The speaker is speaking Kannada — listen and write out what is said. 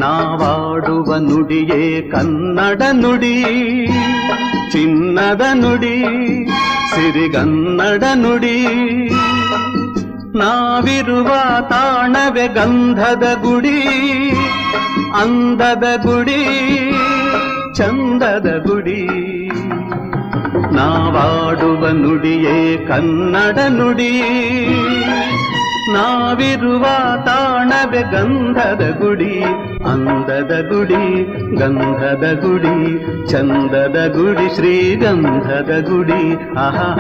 ನಾವಾಡುವ ನುಡಿಯೇ ಕನ್ನಡ ನುಡಿ, ಚಿನ್ನದ ನುಡಿ, ಸಿರಿಗನ್ನಡ ನುಡಿ. ನಾವಿರುವ ತಾಣವೇ ಗಂಧದ ಗುಡಿ, ಅಂದದ ಗುಡಿ, ಚಂದದ ಗುಡಿ. ನಾವಾಡುವ ನುಡಿಯೇ ಕನ್ನಡ ನುಡಿ, ನಾವಿರುವ ತಾಣವೇ ಗಂಧದ ಗುಡಿ, ಅಂದದ ಗುಡಿ, ಗಂಧದ ಗುಡಿ, ಚಂದದ ಗುಡಿ, ಶ್ರೀಗಂಧದ ಗುಡಿ. ಆಹಾ